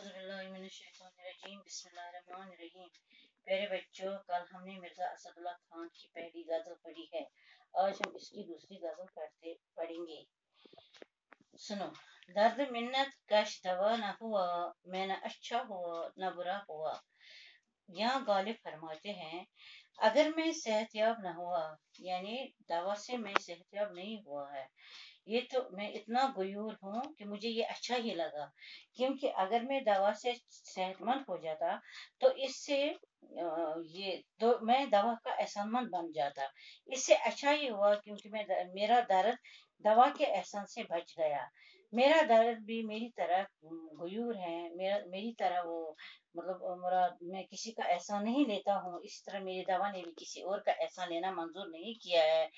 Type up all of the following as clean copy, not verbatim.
औज़ुबिल्लाहिमिनश्शैतानिर्रजीम बिस्मिल्लाहिर्रहमानिर्रहीम। प्यारे बच्चों, कल हमने मिर्ज़ा असदुल्ला खान की पहली गज़ल पढ़ी है। आज हम इसकी दूसरी गज़ल पढ़ेंगे। सुनो। दर्द मिन्नत कश दवा न हुआ, मैं न अच्छा हुआ न बुरा हुआ। यहाँ गालिब फरमाते हैं, अगर मैं सेहतयाब न हुआ, यानी दवा से मैं सेहतयाब नहीं हुआ है, ये तो मैं इतना गयूर हूँ कि मुझे ये अच्छा ही लगा, क्योंकि अगर मैं दवा से सेहतमंद हो जाता तो इससे ये तो मैं दवा का एहसानमंद बन जाता। इससे अच्छा ही हुआ क्योंकि मेरा दर्द दवा के एहसान से बच गया। मेरा दर्द भी मेरी तरह गयूर है, मेरी तरह वो मैं किसी का एहसान नहीं लेता हूँ, इसी तरह मेरी दवा ने भी किसी और का एहसान लेना मंजूर नहीं किया है।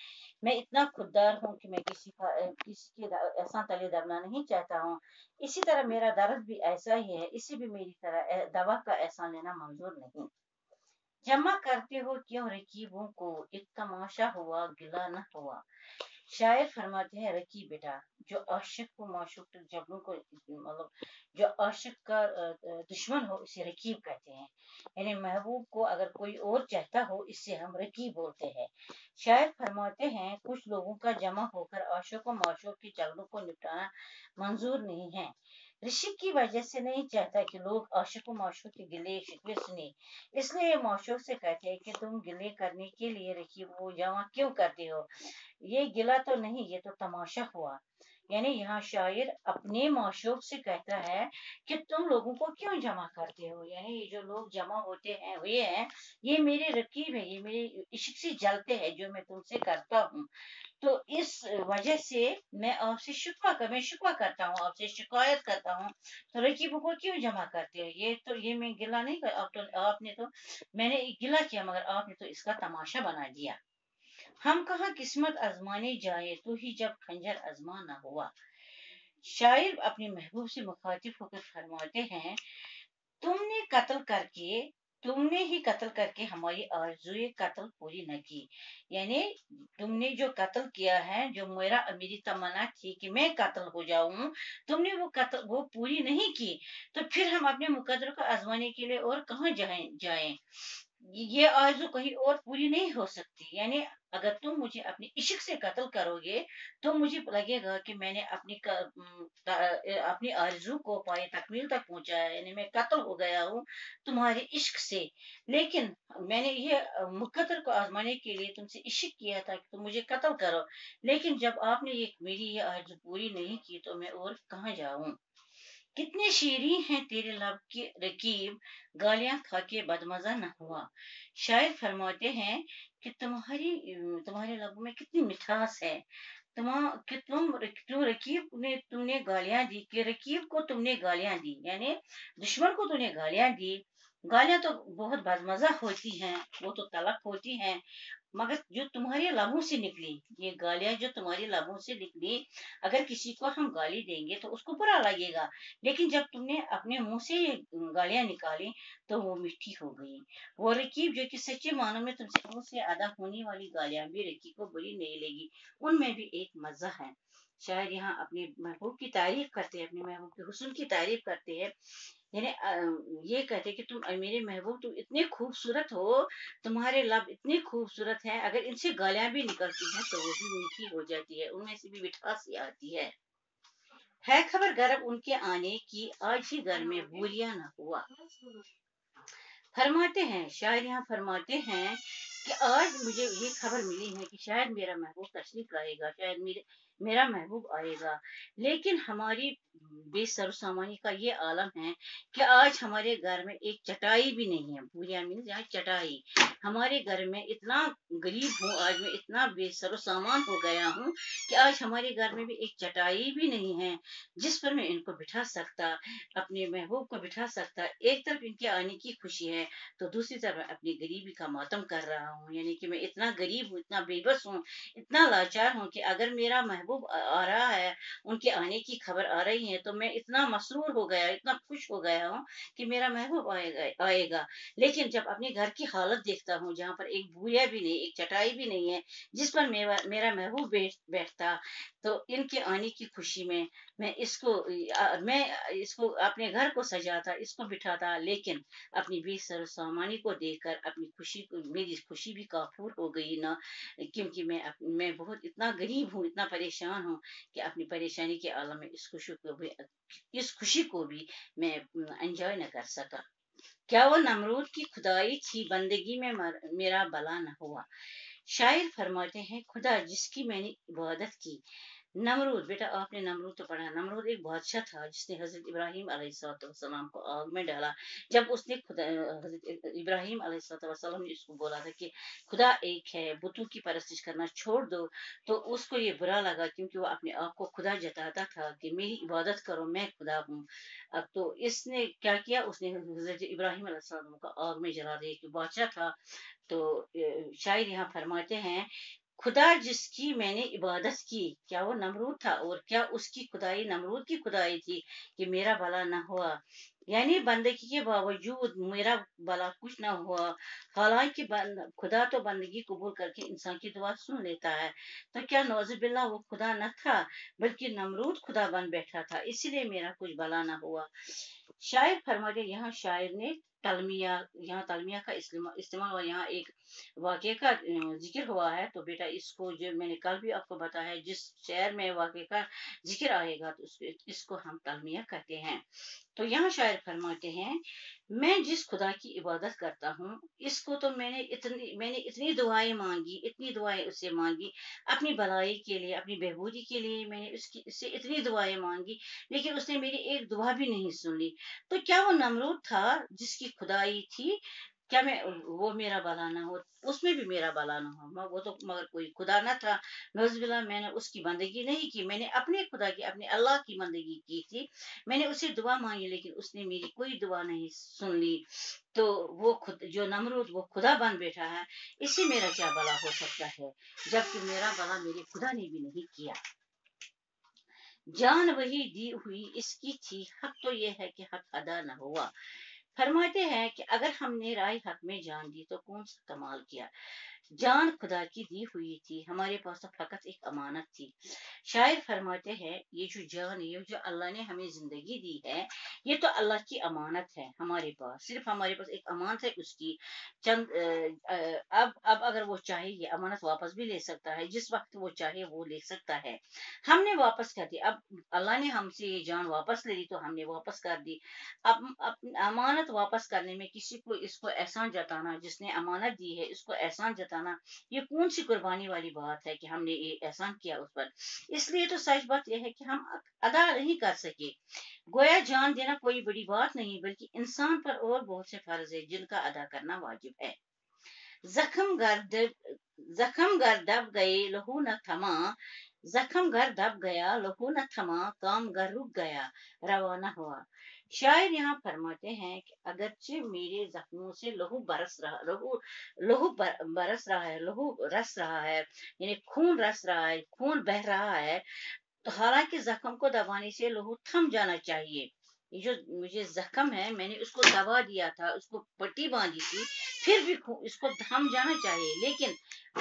मैं इतना खुददार हूँ कि मैं किसी के एहसान तले दबना नहीं चाहता हूँ। इसी तरह मेरा दर्द भी ऐसा ही है, इसे भी मेरी तरह दवा का एहसान लेना मंजूर नहीं। जमा करते हो क्यों रकीबों को, एक तमाशा हुआ गिला न हुआ। शायर फरमाते हैं, रकीब बेटा, जो आशिक को माशूक तक जबरों को जो आशिक का दुश्मन हो इसे रकीब कहते हैं। यानी महबूब को अगर कोई और चाहता हो इससे हम रकीब बोलते हैं। शायर फरमाते हैं, कुछ लोगों का जमा होकर आशिक व माशूक की झगड़ों को निपटाना मंजूर नहीं है। ऋषि की वजह से नहीं चाहता कि लोग आशिक व माशूक के गिले शिकवे सुने, इसलिए माशूक से कहते हैं कि तुम गिले करने के लिए रकीब को जमा क्यों करते हो। ये गिला तो नहीं, ये तो तमाशा हुआ। यानी यहाँ शायर अपने माशूक से कहता है कि तुम लोगों को क्यों जमा करते हो, यानी ये जो लोग जमा हुए हैं, ये मेरे रकीब है, ये मेरे इश्क से जलते हैं जो मैं तुमसे करता हूँ। तो इस वजह से मैं शिकवा करता हूँ, आपसे शिकायत करता हूँ। तो रकीबों को क्यों जमा करते हो, ये मैं गिला नहीं कर, मैंने गिला किया मगर आपने तो इसका तमाशा बना दिया। हम कहाँ किस्मत आजमाने जाए तो ही जब खंजर आजमा ना हुआ। शायर अपने महबूब से मुखातिब होकर फरमाते हैं, तुमने कत्ल करके तुमने ही कत्ल करके हमारी आरज़ुए कत्ल पूरी न की। यानी तुमने जो कत्ल किया है, जो मेरी तमन्ना थी कि मैं कत्ल हो जाऊं, तुमने वो पूरी नहीं की। तो फिर हम अपने मुकद्दर को आजमाने के लिए और कहाँ जाएं। ये आरज़ू कहीं और पूरी नहीं हो सकती। यानी अगर तुम मुझे अपने इश्क से कत्ल करोगे तो मुझे लगेगा कि मैंने अपनी आरज़ू को पाए तकमील तक पहुंचाया, यानी मैं कत्ल हो गया हूँ तुम्हारे इश्क से। लेकिन मैंने ये मुकद्दर को आजमाने के लिए तुमसे इश्क किया था कि तुम मुझे कत्ल करो, लेकिन जब आपने ये मेरी ये आरज़ू पूरी नहीं की तो मैं और कहाँ जाऊं। कितने शीरीं हैं तेरे लब की रकीब, गालियां खा के बदमजा न हुआ। शायर फरमाते हैं कि तुम्हारे लबों में कितनी मिठास है। कि तुमने गालियां दी, कि रकीब को तुमने गालियां दी, यानी दुश्मन को तूने गालियां दी। गालियां तो बहुत बदमजा होती हैं, वो तो तलख होती हैं, मगर जो तुम्हारे लबों से निकली, ये गालियां जो तुम्हारे लबों से निकली, अगर किसी को हम गाली देंगे तो उसको बुरा लगेगा, लेकिन जब तुमने अपने मुंह से ये गालियां निकाली तो वो मीठी हो गई। वो रकीब जो कि सच्चे मानों में तुमसे मुंह से अदा होने वाली गालियां भी रकीब को बुरी नहीं लगी, उनमें भी एक मजा है। शायर यहाँ अपने महबूब की तारीफ करते हैं, अपने महबूब के हुस्न की तारीफ करते हैं। यानी ये कहते हैं कि तुम मेरे महबूब तुम इतने खूबसूरत हो, तुम्हारे लब इतने खूबसूरत हैं, अगर इनसे गालियां भी निकलती हैं तो वो भी मीठी हो जाती है, उनमें से भी मिठास ही आती है खबर गर्भ उनके आने की, आज ही घर में भूलिया न हुआ। फरमाते हैं शायद, यहाँ फरमाते हैं कि आज मुझे ये खबर मिली है कि शायद मेरा महबूब तशरीफ लाएगा, शायद मेरा महबूब आएगा, लेकिन हमारी बेसर सामानी का ये आलम है कि आज हमारे घर में एक चटाई भी नहीं है। भूलिया मीन्स यहाँ चटाई। हमारे घर में इतना गरीब हूँ, आज मैं इतना बेसर सामान हो गया हूँ कि आज हमारे घर में भी एक चटाई भी नहीं है जिस पर मैं इनको बिठा सकता, अपने महबूब को बिठा सकता। एक तरफ इनके आने की खुशी है तो दूसरी तरफ अपनी गरीबी का मातम कर रहा हूँ, यानी कि मैं इतना गरीब हूँ, इतना बेबस हूँ, इतना लाचार हूँ कि अगर मेरा महबूब आ रहा है, उनके आने की खबर आ रही है, तो मैं इतना मसरूर हो गया, इतना खुश हो गया हूँ कि मेरा महबूब आएगा। लेकिन जब अपने घर की हालत देखता हूँ, जहाँ पर एक भूया भी नहीं, एक चटाई भी नहीं है जिस पर मेरा महबूब बैठता, तो इनके आने की खुशी में मैं इसको अपने घर को सजाता, इसको बिठाता, लेकिन अपनी बेसर सामानी को देखकर मेरी खुशी भी काफूर हो गई ना, क्योंकि मैं बहुत इतना गरीब हूँ, इतना परेशान हूँ कि अपनी परेशानी के आलम में इस खुशी को भी मैं एंजॉय न कर सका। क्या वो नमरूद की खुदाई थी, बंदगी में मेरा भला न हुआ। शायर फरमाते हैं, खुदा जिसकी मैंने इबादत की। नमरूद, बेटा आपने नमरूद तो पढ़ा, नमरूद एक बादशाह था जिसने हजरत इब्राहिम अलैहिस्सलाम को आग में डाला। जब उसने खुदा हजरत इब्राहिम अलैहिस्सलाम ने उसको बोला था कि खुदा एक है, बुतों की परस्तिश करना छोड़ दो, तो उसको ये बुरा लगा, क्योंकि वो अपने आप को खुदा जताता था कि मेरी इबादत करो, मैं खुदा हूँ। अब तो इसने क्या किया, उसने हजरत इब्राहिम अलैहिस्सलाम को आग में जला दिया, कि बादशाह था। तो शायर यहाँ फरमाते हैं, खुदा जिसकी मैंने इबादत की, क्या वो नमरूद था, और क्या उसकी खुदाई नमरूद की खुदाई थी कि मेरा भला ना हुआ। यानी बंदगी के बावजूद मेरा भला कुछ ना हुआ। हालांकि खुदा तो बंदगी कबूल करके इंसान की दुआ सुन लेता है, तो क्या नौजुबिल्ला वो खुदा न था, बल्कि नमरूद खुदा बन बैठा था, इसीलिए मेरा कुछ भला ना हुआ। शायर फरमाते, यहाँ तलमिया का इस्तेमाल हुआ, यहाँ एक वाक़े का जिक्र हुआ है। तो बेटा इसको जो मैंने कल भी आपको बताया है, जिस शहर में वाक़े का जिक्र आएगा तो इसको हम तलमिया कहते हैं। तो यहाँ शायर फरमाते हैं, मैं जिस खुदा की इबादत करता हूँ, इसको तो मैंने इतनी दुआएं मांगी, इतनी दुआएं उससे मांगी, अपनी भलाई के लिए, अपनी बहबूदी के लिए मैंने उससे इतनी दुआएं मांगी, लेकिन उसने मेरी एक दुआ भी नहीं सुनी। तो क्या वो नमरूद था जिसकी खुदाई थी, क्या मैं वो मेरा भला ना हो, उसमें भी मेरा भला ना हो, वो तो मगर कोई खुदा ना था। नौजुबिल्ला, मैंने उसकी बंदगी नहीं की, मैंने अपने खुदा की, अपने अल्लाह की बंदगी की थी। मैंने उससे दुआ मांगी, लेकिन उसने मेरी कोई दुआ नहीं सुन ली। तो वो खुद जो नमरूद वो खुदा बन बैठा है, इससे मेरा क्या भला हो सकता है, जबकि मेरा भला मेरे खुदा ने भी नहीं किया। जान वही दी हुई इसकी थी, हक तो ये है कि हक अदा न हुआ। फरमाते हैं कि अगर हमने राय हक में जान दी तो कौन सा कमाल किया। जान खुदा की दी हुई थी, हमारे पास तो फकत एक अमानत थी। शायर फरमाते हैं, ये जो जान, ये जो अल्लाह ने हमें जिंदगी दी है, ये तो अल्लाह की अमानत है हमारे पास, सिर्फ हमारे पास एक अमानत है उसकी। चंद अब अगर वो चाहे ये अमानत वापस भी ले सकता है, जिस वक्त वो चाहे वो ले सकता है। हमने वापस कर दी, अब अल्लाह ने हमसे ये जान वापस ले ली, तो हमने वापस कर दी। अब अमानत वापस करने में किसी को इसको एहसान जताना, जिसने अमानत दी है इसको एहसान जताना, ये कौन सी कुर्बानी वाली बात है कि हमने ये एहसान किया उस पर। इसलिए तो सच बात यह है कि हम अदा नहीं कर सके। गोया जान देना कोई बड़ी बात नहीं, बल्कि इंसान पर और बहुत से फर्ज है जिनका अदा करना वाजिब है। जख्म गर्द जख्म घर दब गए, लहू न थमा। जख्म घर दब गया, लहू न थमा, काम घर रुक गया, रवाना हुआ। शायर यहाँ फरमाते हैं कि अगरचे मेरे जख्मों से लहू बरस रहा है, लहू रस रहा है, यानी खून रस रहा है, खून बह रहा है, तो हालांकि जख्म को दबाने से लहू थम जाना चाहिए। ये जो मुझे जख्म है, मैंने उसको दबा दिया था, उसको पट्टी बांधी थी, फिर भी इसको थम जाना चाहिए, लेकिन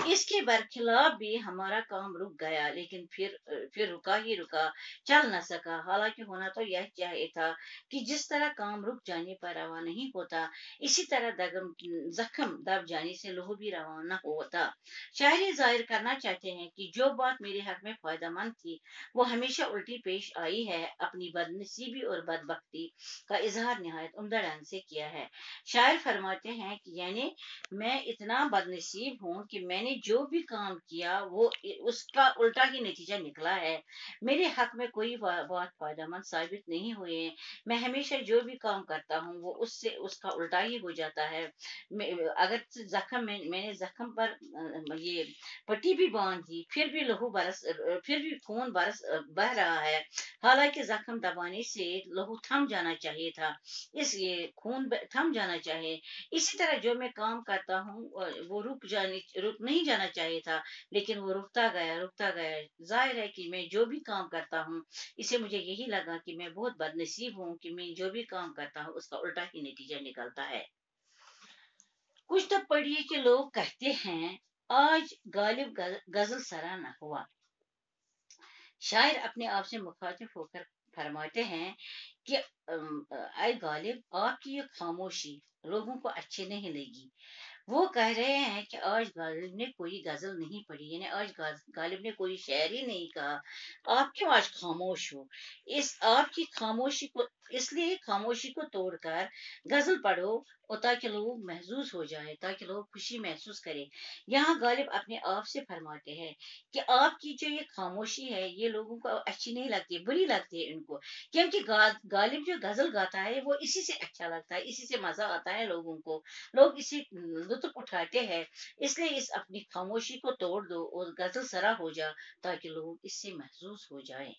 इसके बरखिलाफ भी हमारा काम रुक गया, लेकिन फिर रुका ही रुका, चल न सका। हालांकि होना तो यह चाहिए था कि जिस तरह काम रुक जाने पर रवा नहीं होता, इसी तरह जख्म दब जाने से लहू भी रवाना होता। शायरी जाहिर करना चाहते हैं कि जो बात मेरे हक में फायदेमंद थी, वो हमेशा उल्टी पेश आई है। अपनी बदनसीबी और बदबख्ती का इजहार निहायत उम्दा ढंग से किया है। शायर फरमाते हैं कि यानी मैं इतना बदनसीब हूँ कि मैंने जो भी काम किया वो उसका उल्टा ही नतीजा निकला है। मेरे हक में कोई बात फायदेमंद साबित नहीं हुई है। मैं हमेशा जो भी काम करता हूँ वो उससे उसका उल्टा ही हो जाता है। अगर मैंने जख्म पर ये पट्टी भी बांध दी, फिर भी खून बह रहा है। हालांकि जख्म दबाने से लहू थम जाना चाहिए था, इस ये थम जाना चाहिए। इसी तरह जो मैं काम करता हूँ वो रुक नहीं जाना चाहिए था, लेकिन वो रुकता गया। जाहिर है कि मैं जो भी काम करता हूँ, इससे मुझे यही लगा कि मैं बहुत बदनसीब हूँ कि मैं जो भी काम करता हूँ उसका उल्टा ही नतीजा निकलता है। कुछ तो पढ़िए कि लोग कहते हैं आज गालिब गजल सरा न हुआ। शायर अपने आप से मुखातिब होकर फरमाते हैं कि आए गालिब, आपकी ये खामोशी लोगों को अच्छी नहीं लगी। वो कह रहे हैं कि आज गालिब ने कोई गजल नहीं पढ़ी, यानी आज गालिब ने कोई शायरी नहीं कहा। आप क्यों आज खामोश हो? इस आपकी खामोशी को, इसलिए खामोशी को तोड़कर गजल पढ़ो, और ताकि लोग महसूस हो जाए, ताकि लोग खुशी महसूस करें। यहाँ गालिब अपने आप से फरमाते हैं कि आपकी जो ये खामोशी है, ये लोगों को अच्छी नहीं लगती, बुरी लगती है इनको, क्योंकि गालिब जो गजल गाता है वो इसी से अच्छा लगता है, इसी से मजा आता है लोगों को, लोग इसी लुत्फ उठाते हैं। इसलिए इस अपनी खामोशी को तोड़ दो और गजल सरा हो जा, ताकि लोग इससे महसूस हो जाएं।